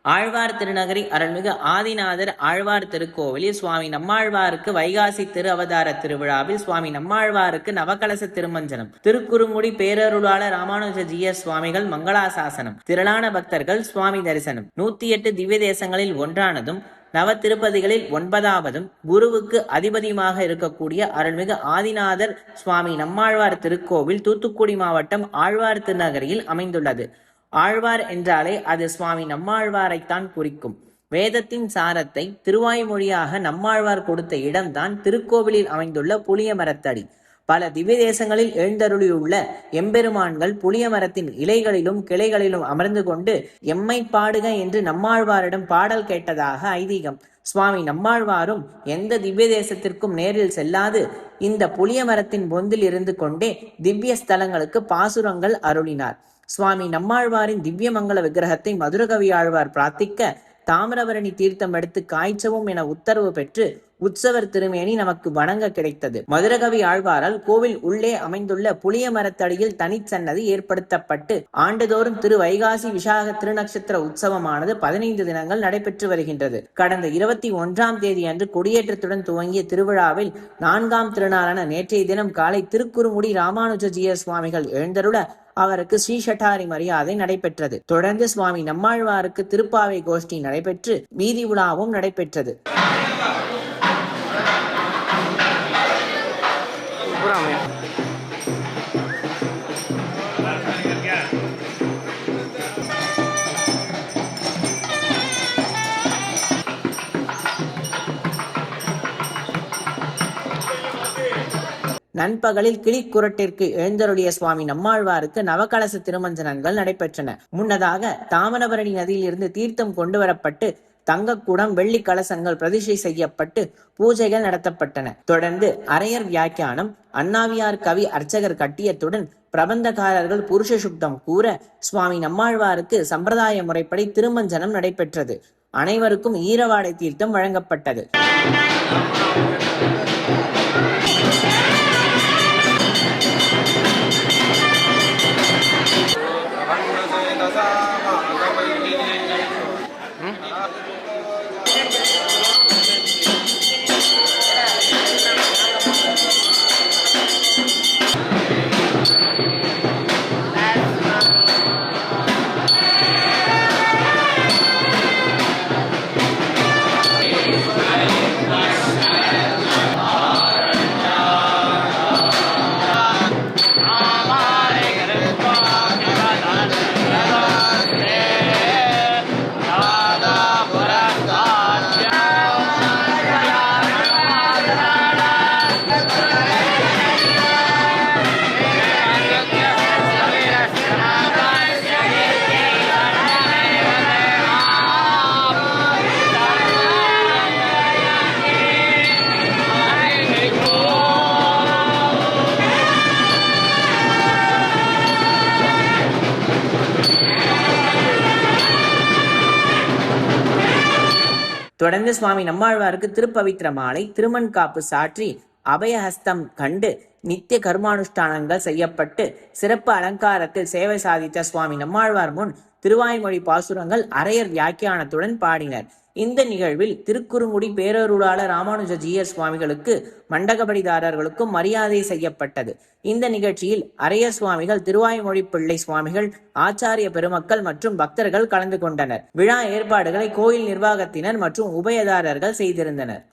ஆழ்வார் திருநகரி அருள்மிகு ஆதிநாதர் ஆழ்வார் திருக்கோவிலில் சுவாமி நம்மாழ்வாருக்கு வைகாசி திரு அவதார திருவிழாவில் சுவாமி நம்மாழ்வாருக்கு நவகலச திருமஞ்சனம், திருக்குறுங்குடி பேரருளாளர் ராமானுஜ ஜீயர் சுவாமிகள் மங்களாசாசனம், திரளான பக்தர்கள் சுவாமி தரிசனம். 108 திவ்ய தேசங்களில் ஒன்றானதும் நவ திருப்பதிகளில் 9வதும் குருவுக்கு அதிபதியுமாக இருக்கக்கூடிய அருள்மிகு ஆதிநாதர் சுவாமி நம்மாழ்வார் திருக்கோவில் தூத்துக்குடி மாவட்டம் ஆழ்வார் திருநகரியில் அமைந்துள்ளது. ஆழ்வார் என்றாலே அது சுவாமி நம்மாழ்வாரைத்தான் குறிக்கும். வேதத்தின் சாரத்தை திருவாய்மொழியாக நம்மாழ்வார் கொடுத்த இடம்தான் திருக்கோவிலில் அமைந்துள்ள புளிய மரத்தடி. பல திவ்ய தேசங்களில் எழுந்தருளியுள்ள எம்பெருமான்கள் புளிய மரத்தின் இலைகளிலும் கிளைகளிலும் அமர்ந்து கொண்டு எம்மை பாடுக என்று நம்மாழ்வாரிடம் பாடல் கேட்டதாக ஐதீகம். சுவாமி நம்மாழ்வாரும் எந்த திவ்ய தேசத்திற்கும் நேரில் செல்லாது இந்த புளிய மரத்தின் பொந்தில் இருந்து கொண்டே திவ்ய ஸ்தலங்களுக்கு பாசுரங்கள் அருளினார். சுவாமி நம்மாழ்வாரின் திவ்ய மங்கள விக்கிரகத்தை மதுரகவி ஆழ்வார் பிரார்த்திக்க தாமிரபரணி தீர்த்தம் எடுத்து காய்ச்சவும் என உத்தரவு பெற்று உற்சவர் திருமேனி நமக்கு வணங்க கிடைத்தது. மதுரகவி ஆழ்வாரால் கோவில் உள்ளே அமைந்துள்ள புளிய மரத்தடியில் தனிச்சன்னதி ஏற்படுத்தப்பட்டு ஆண்டுதோறும் திரு வைகாசி விசாக திருநட்சத்திர உற்சவமானது 15 தினங்கள் நடைபெற்று வருகின்றது. கடந்த 21ஆம் தேதி அன்று கொடியேற்றத்துடன் துவங்கிய திருவிழாவில் 4ஆம் திருநாளான நேற்றைய தினம் காலை திருக்குறுங்குடி ராமானுஜ ஜீயர் சுவாமிகள் எழுந்தருள அவருக்கு ஸ்ரீஷட்டாரி மரியாதை நடைபெற்றது. தொடர்ந்து சுவாமி நம்மாழ்வாருக்கு திருப்பாவை கோஷ்டி நடைபெற்று வீதி உலாவும் நடைபெற்றது. நண்பகலில் கிளிக்குரட்டிற்கு எழுந்தருளிய சுவாமி நம்மாழ்வாருக்கு நவகலச திருமஞ்சனங்கள் நடைபெற்றன. முன்னதாக தாமிரபரணி நதியில் இருந்து தீர்த்தம் கொண்டு வரப்பட்டு தங்கக்குடம் வெள்ளி கலசங்கள் பிரதிஷ்டை செய்யப்பட்டு பூஜைகள் நடத்தப்பட்டன. தொடர்ந்து அரையர் வியாக்கியானம், அண்ணாவியார் கவி அர்ச்சகர் கட்டியத்துடன் பிரபந்தக்காரர்கள் புருஷ சுத்தம் கூற சுவாமி நம்மாழ்வாருக்கு சம்பிரதாய முறைப்படி திருமஞ்சனம் நடைபெற்றது. அனைவருக்கும் ஈரவாடை தீர்த்தம் வழங்கப்பட்டது. தொடர்ந்து சுவாமி நம்மாழ்வாருக்கு திருப்பவித்திர மாலை, திருமண் காப்பு சாற்றி அபயஹஸ்தம் கண்டு நித்திய கர்மானுஷ்டானங்கள் செய்யப்பட்டு சிறப்பு அலங்காரத்தில் சேவை சாதித்த சுவாமி நம்மாழ்வார் முன் திருவாய்மொழி பாசுரங்கள் அரையர் வியாக்கியானத்துடன் பாடினர். இந்த நிகழ்வில் திருக்குறுங்குடி பேரருளாளர் ராமானுஜ ஜீயர் சுவாமிகளுக்கு மண்டகபடிதாரர்களுக்கும் மரியாதை செய்யப்பட்டது. இந்த நிகழ்ச்சியில் அரையர் சுவாமிகள், திருவாய்மொழி பிள்ளை சுவாமிகள், ஆச்சாரிய பெருமக்கள் மற்றும் பக்தர்கள் கலந்து கொண்டனர். விழா ஏற்பாடுகளை கோயில் நிர்வாகத்தினர் மற்றும் உபயதாரர்கள் செய்திருந்தனர்.